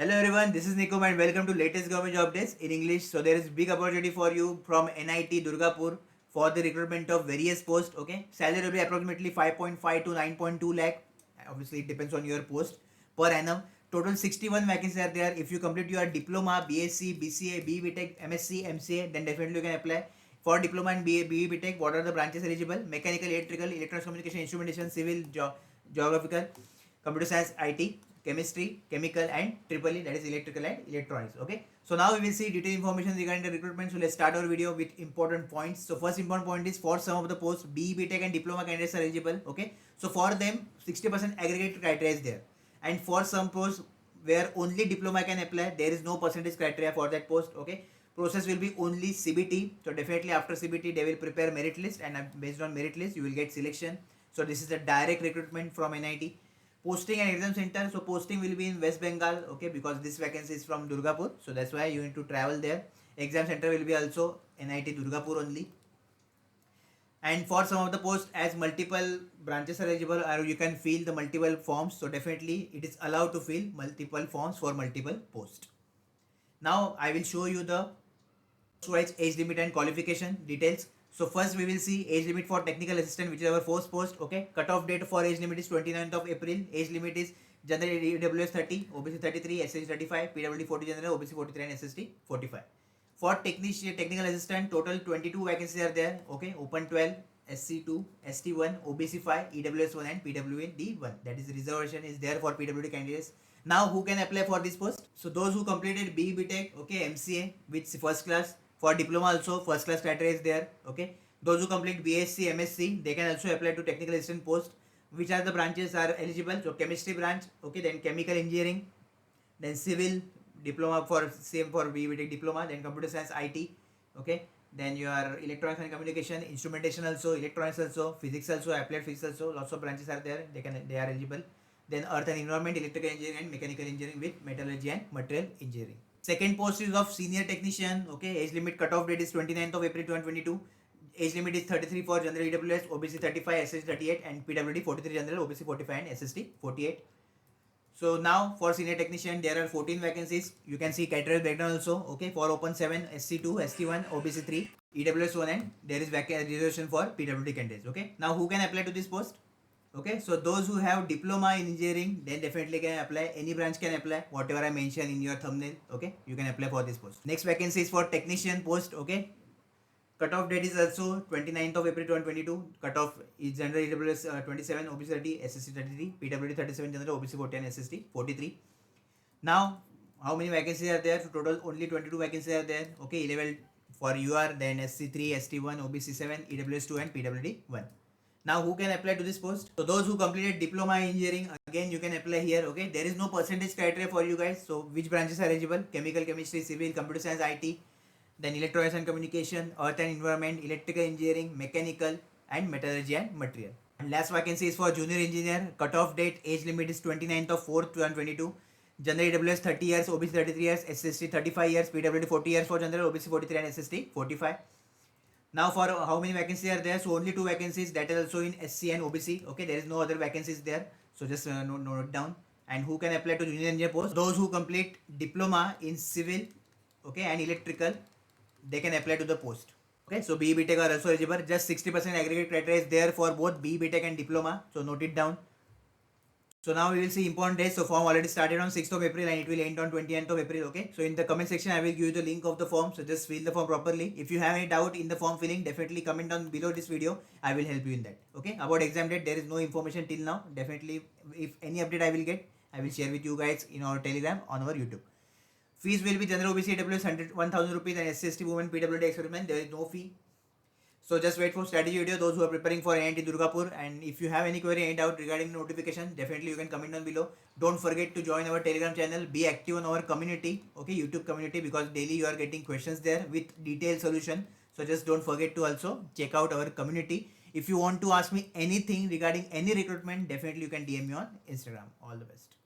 Hello everyone, this is Nikom and welcome to latest government job days in English. So there is big opportunity for you from NIT Durgapur for the recruitment of various posts. Okay, salary will be approximately 5.5 to 9.2 lakh. Obviously, it depends on your post per annum. Total 61 vacancies are there. If you complete your diploma, BSc, BCA, BE Tech, MSc, MCA, then definitely you can apply. For diploma and BE Tech, what are the branches eligible? Mechanical, electrical, electronics communication, instrumentation, civil, geographical, computer science, IT, chemistry, chemical, and triple E, that is electrical and electronics. Okay, so now we will see detailed information regarding the recruitment. So let's start our video with important points. So first important point is for some of the posts BE Tech and diploma candidates are eligible. Okay, so for them 60% aggregate criteria is there, and for some posts where only diploma can apply, there is no percentage criteria for that post. Okay, process will be only CBT. So definitely after CBT they will prepare merit list, and based on merit list you will get selection. So this is a direct recruitment from NIT. Posting and exam center. So posting will be in West Bengal. Okay, because this vacancy is from Durgapur, so that's why you need to travel there. Exam center will be also NIT Durgapur only. And for some of the posts, as multiple branches are eligible, or you can fill the multiple forms, so definitely it is allowed to fill multiple forms for multiple posts. Now I will show you the post-wise age limit and qualification details. So first we will see age limit for technical assistant, which is our first post. Okay, cutoff date for age limit is 29th of April. Age limit is general EWS 30, OBC 33, SC 35, PWD 40 general, OBC 43 and SST 45. For technical assistant, total 22 vacancies are there. Okay, open 12, SC2, ST1, OBC 5, EWS 1 and PWD 1. That is reservation is there for PWD candidates. Now who can apply for this post? So those who completed BE Tech, okay, MCA with first class. For diploma also first class criteria is there. Okay, those who complete BSc, MSc, they can also apply to technical assistant post. Which are the branches are eligible? So chemistry branch, okay, then chemical engineering, then civil, diploma for same for BE Tech diploma, then computer science, IT, okay, then your electronics and communication, instrumentation also, electronics also, physics also, applied physics also, lots of branches are there. They are eligible. Then earth and environment, electrical engineering and mechanical engineering with metallurgy and material engineering. Second post is of senior technician. Okay, age limit cutoff date is 29th of April 2022. Age limit is 33 for general EWS, OBC 35, SST 38 and PWD 43 general, OBC 45 and SST 48. So now for senior technician there are 14 vacancies. You can see criteria breakdown also. Okay, for open 7, SC2, ST1, OBC 3, EWS 1 and there is reservation for PWD candidates. Okay, now who can apply to this post? Okay, so those who have diploma in engineering, then definitely can apply. Any branch can apply, whatever I mentioned in your thumbnail. Okay, you can apply for this post. Next vacancy is for technician post. Okay, cutoff date is also 29th of April 2022. Cutoff is general EWS 27, OBC 30, SSC 33, PWD 37 general, OBC 40 and SST 43. Now how many vacancies are there? So total only 22 vacancies are there. Okay, level for UR, then SC3, ST1, OBC 7, EWS 2 and PWD 1. Now who can apply to this post? So those who completed diploma in engineering, again you can apply here. Okay, there is no percentage criteria for you guys. So which branches are eligible? Chemical, chemistry, civil, computer science, IT, then electronics and communication, earth and environment, electrical engineering, mechanical and metallurgy and material. And last vacancy is for junior engineer. Cutoff date, age limit is 29th of 4th 2022. General EWS 30 years, OBC 33 years, SST 35 years, PWD 40 years for general, OBC 43 and SST 45. Now for how many vacancies are there? So only 2 vacancies, that is also in SC and OBC. Okay, there is no other vacancies there. So just note it down. And who can apply to junior engineer post? Those who complete diploma in civil, okay, and electrical, they can apply to the post. Okay, so BE Tech are also eligible. Just 60% aggregate criteria is there for both BE Tech and diploma. So note it down. So now we will see important dates. So form already started on 6th of April and it will end on 20th of April. Okay. So in the comment section, I will give you the link of the form. So just fill the form properly. If you have any doubt in the form filling, definitely comment down below this video. I will help you in that. Okay. About exam date, there is no information till now. Definitely, if any update I will get, I will share with you guys in our Telegram on our YouTube. Fees will be general OBC AWS 1,000 rupees and SCST women PWD experiment. There is no fee. So just wait for strategy video, those who are preparing for NIT Durgapur. And if you have any query, any doubt regarding notification, definitely you can comment down below. Don't forget to join our Telegram channel. Be active on our community, okay, YouTube community, because daily you are getting questions there with detailed solution. So just don't forget to also check out our community. If you want to ask me anything regarding any recruitment, definitely you can DM me on Instagram. All the best.